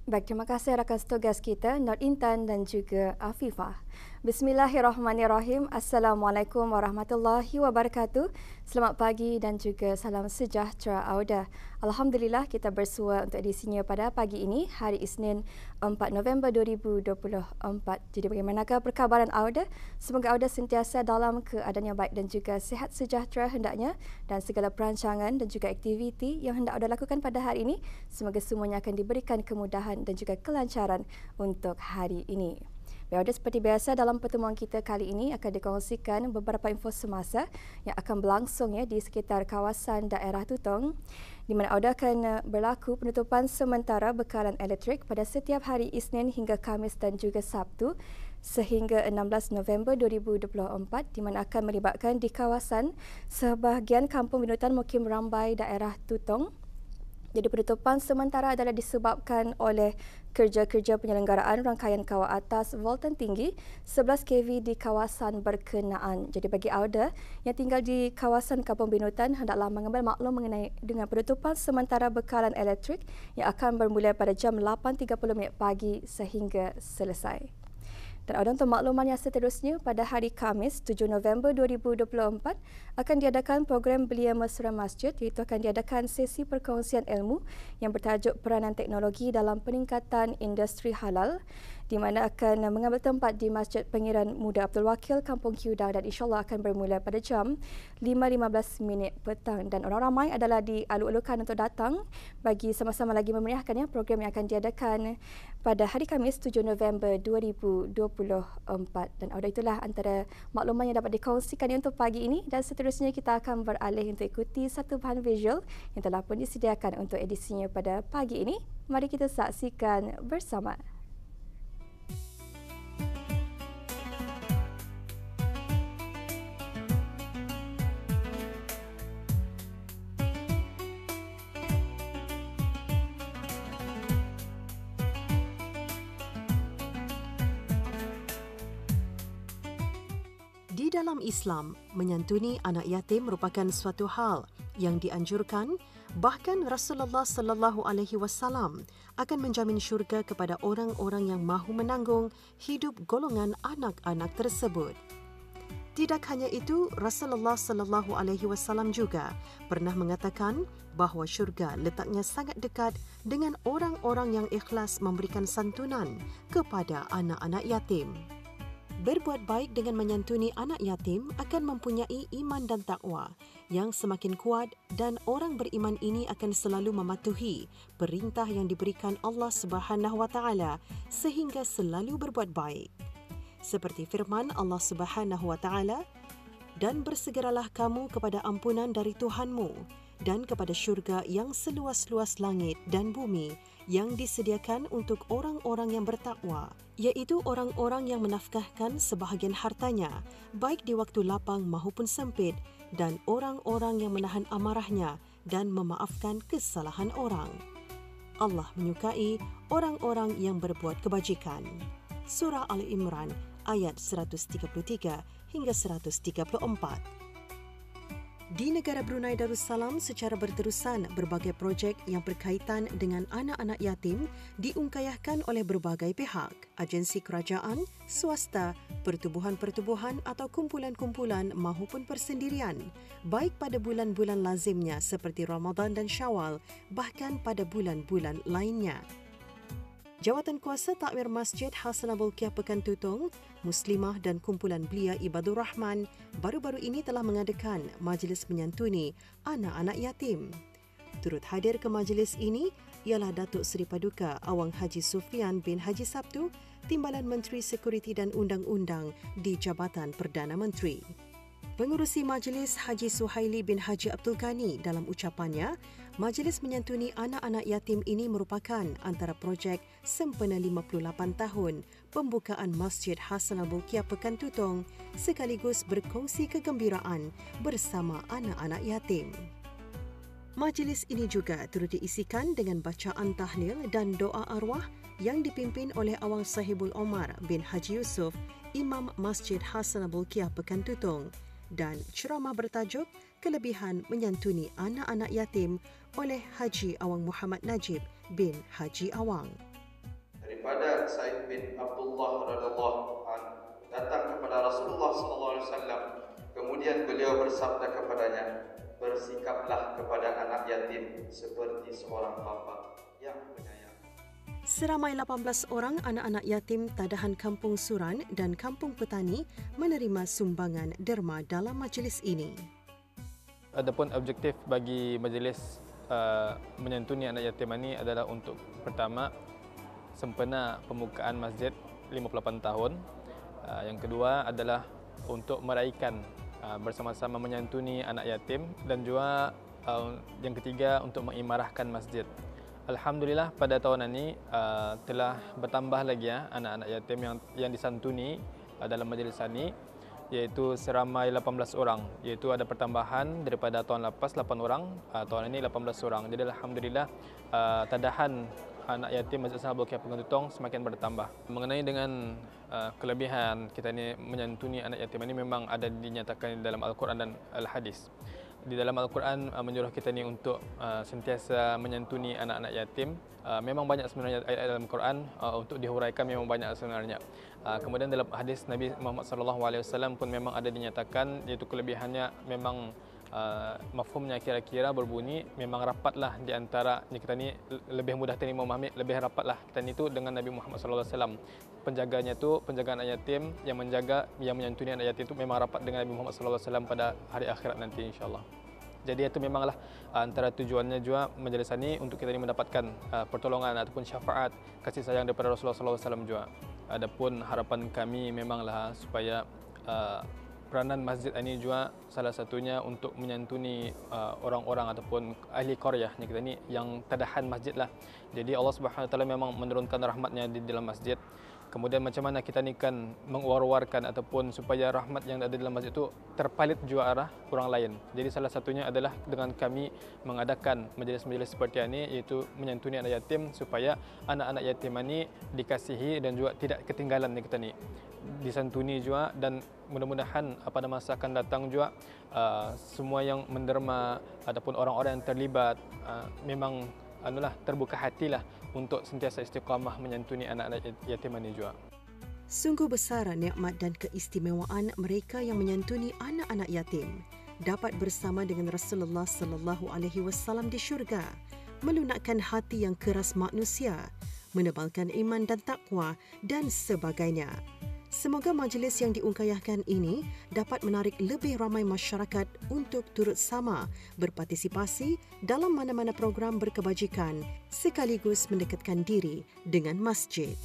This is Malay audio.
Baik, terima kasih rakan setugas kita, Nur Intan dan juga Afifah. Bismillahirrahmanirrahim. Assalamualaikum warahmatullahi wabarakatuh. Selamat pagi dan juga salam sejahtera Auda. Alhamdulillah kita bersua untuk edisinya pada pagi ini, hari Isnin 4 November 2024. Jadi bagaimanakah perkabaran Auda? Semoga Auda sentiasa dalam keadaan yang baik dan juga sihat sejahtera hendaknya, dan segala perancangan dan juga aktiviti yang hendak Auda lakukan pada hari ini, semoga semuanya akan diberikan kemudahan dan juga kelancaran untuk hari ini. Baik, seperti biasa dalam pertemuan kita kali ini akan dikongsikan beberapa info semasa yang akan berlangsung di sekitar kawasan daerah Tutong, di mana Auda akan berlaku penutupan sementara bekalan elektrik pada setiap hari Isnin hingga Khamis dan juga Sabtu sehingga 16 November 2024, di mana akan melibatkan di kawasan sebahagian kampung Binutan Mukim Rambai daerah Tutong. Jadi penutupan sementara adalah disebabkan oleh kerja-kerja penyelenggaraan rangkaian kawat atas voltan tinggi 11 kV di kawasan berkenaan. Jadi bagi Auda yang tinggal di kawasan Kampung Binutan, hendaklah mengambil maklum mengenai dengan penutupan sementara bekalan elektrik yang akan bermula pada jam 8.30 pagi sehingga selesai. Dan Auda untuk makluman yang seterusnya, pada hari Khamis 7 November 2024 akan diadakan program Belia Mesra Masjid, iaitu akan diadakan sesi perkongsian ilmu yang bertajuk peranan teknologi dalam peningkatan industri halal, di mana akan mengambil tempat di Masjid Pengiran Muda Abdul Wakil Kampung Kiudang, dan insyaAllah akan bermula pada jam 5.15 petang. Dan orang ramai adalah dialuk-alukan untuk datang bagi sama-sama lagi memeriahkan program yang akan diadakan pada hari Khamis 7 November 2024. Dan itulah antara makluman yang dapat dikongsikan untuk pagi ini, dan seterusnya kita akan beralih untuk ikuti satu bahan visual yang telah pun disediakan untuk edisinya pada pagi ini. Mari kita saksikan bersama. Di dalam Islam, menyantuni anak yatim merupakan suatu hal yang dianjurkan, bahkan Rasulullah sallallahu alaihi wasallam akan menjamin syurga kepada orang-orang yang mahu menanggung hidup golongan anak-anak tersebut. Tidak hanya itu, Rasulullah sallallahu alaihi wasallam juga pernah mengatakan bahawa syurga letaknya sangat dekat dengan orang-orang yang ikhlas memberikan santunan kepada anak-anak yatim. Berbuat baik dengan menyantuni anak yatim akan mempunyai iman dan takwa yang semakin kuat, dan orang beriman ini akan selalu mematuhi perintah yang diberikan Allah Subhanahu Wa Taala sehingga selalu berbuat baik. Seperti firman Allah Subhanahu Wa Taala, "Dan bersegeralah kamu kepada ampunan dari Tuhanmu dan kepada syurga yang seluas-luas langit dan bumi yang disediakan untuk orang-orang yang bertakwa, iaitu orang-orang yang menafkahkan sebahagian hartanya, baik di waktu lapang maupun sempit, dan orang-orang yang menahan amarahnya dan memaafkan kesalahan orang. Allah menyukai orang-orang yang berbuat kebajikan." Surah Al-Imran ayat 133 hingga 134. Di negara Brunei Darussalam, secara berterusan berbagai projek yang berkaitan dengan anak-anak yatim diungkayahkan oleh berbagai pihak, agensi kerajaan, swasta, pertubuhan-pertubuhan atau kumpulan-kumpulan maupun persendirian, baik pada bulan-bulan lazimnya seperti Ramadan dan Syawal, bahkan pada bulan-bulan lainnya. Jawatankuasa Takwir Masjid Hasanah Bolkiah Pekan Tutong, Muslimah dan kumpulan belia Ibadur Rahman baru-baru ini telah mengadakan majlis menyantuni anak-anak yatim. Turut hadir ke majlis ini ialah Datuk Seri Paduka Awang Haji Sufian bin Haji Sabtu, Timbalan Menteri Sekuriti dan Undang-Undang di Jabatan Perdana Menteri. Pengurusi majlis Haji Suhaili bin Haji Abdul Ghani dalam ucapannya, majlis menyantuni anak-anak yatim ini merupakan antara projek sempena 58 tahun pembukaan Masjid Hasanah Bolkiah Pekan Tutong sekaligus berkongsi kegembiraan bersama anak-anak yatim. Majlis ini juga turut diisikan dengan bacaan tahlil dan doa arwah yang dipimpin oleh Awang Sahibul Omar bin Haji Yusof, Imam Masjid Hasanah Bolkiah Pekan Tutong, dan ceramah bertajuk Kelebihan Menyantuni Anak-anak Yatim oleh Haji Awang Muhammad Najib bin Haji Awang. daripada Sa'id bin Abdullah radhiyallahu anhu datang kepada Rasulullah sallallahu alaihi wasallam, kemudian beliau bersabda kepadanya, bersikaplah kepada anak yatim seperti seorang bapa yang penyayang. Seramai 18 orang anak-anak yatim Tadahan Kampung Suran dan Kampung Petani menerima sumbangan derma dalam majlis ini. Adapun objektif bagi majlis menyantuni anak yatim ini adalah untuk pertama sempena pembukaan masjid 58 tahun. Yang kedua adalah untuk meraihkan bersama-sama menyantuni anak yatim, dan juga yang ketiga untuk mengimarahkan masjid. Alhamdulillah pada tahun ini telah bertambah lagi anak-anak yatim yang disantuni dalam majlis ini, iaitu seramai 18 orang. Iaitu ada pertambahan daripada tahun lepas 8 orang, tahun ini 18 orang. Jadi alhamdulillah tadahan anak yatim Masjid Al Blok Kampung Tutong semakin bertambah. Mengenai dengan kelebihan kita ini menyantuni anak yatim ini memang ada dinyatakan dalam Al-Quran dan Al-Hadis. Di dalam Al-Quran menyuruh kita ni untuk sentiasa menyantuni anak-anak yatim. Memang banyak sebenarnya ayat dalam Al-Quran untuk dihuraikan, memang banyak sebenarnya. Kemudian dalam hadis Nabi Muhammad SAW pun memang ada dinyatakan, iaitu kelebihannya memang mafhumnya kira-kira berbunyi memang rapatlah di antara kita ni, lebih mudah terima memahami, lebih rapatlah kita ni tu dengan Nabi Muhammad SAW. Penjaganya tu, penjagaan anak yatim yang menjaga, yang menyantuni anak yatim itu memang rapat dengan Nabi Muhammad SAW pada hari akhirat nanti insya-Allah. Jadi itu memanglah antara tujuannya juga majlis ini untuk kita ini mendapatkan pertolongan ataupun syafaat kasih sayang daripada Rasulullah SAW juga. Adapun harapan kami memanglah supaya peranan masjid ini juga salah satunya untuk menyantuni orang-orang ataupun ahli qaryah kita ni yang tadahan masjid lah. Jadi Allah Subhanahu Wa Taala memang menurunkan rahmatnya di dalam masjid. Kemudian macam mana kita ni kan menguar-warkan ataupun supaya rahmat yang ada dalam masjid itu terpalit juga arah orang lain. Jadi salah satunya adalah dengan kami mengadakan majlis-majlis seperti ini, iaitu menyantuni anak yatim supaya anak-anak yatim ini dikasihi dan juga tidak ketinggalan kita ni, disantuni juga, dan mudah-mudahan pada masa akan datang juga semua yang menderma ataupun orang-orang yang terlibat memang terbuka hatilah untuk sentiasa istiqamah menyantuni anak-anak yatim ini juga. Sungguh besar nikmat dan keistimewaan mereka yang menyantuni anak-anak yatim, dapat bersama dengan Rasulullah sallallahu alaihi wasallam di syurga, melunakkan hati yang keras manusia, menebalkan iman dan takwa dan sebagainya. Semoga majlis yang diungkayahkan ini dapat menarik lebih ramai masyarakat untuk turut sama berpartisipasi dalam mana-mana program berkebajikan sekaligus mendekatkan diri dengan masjid.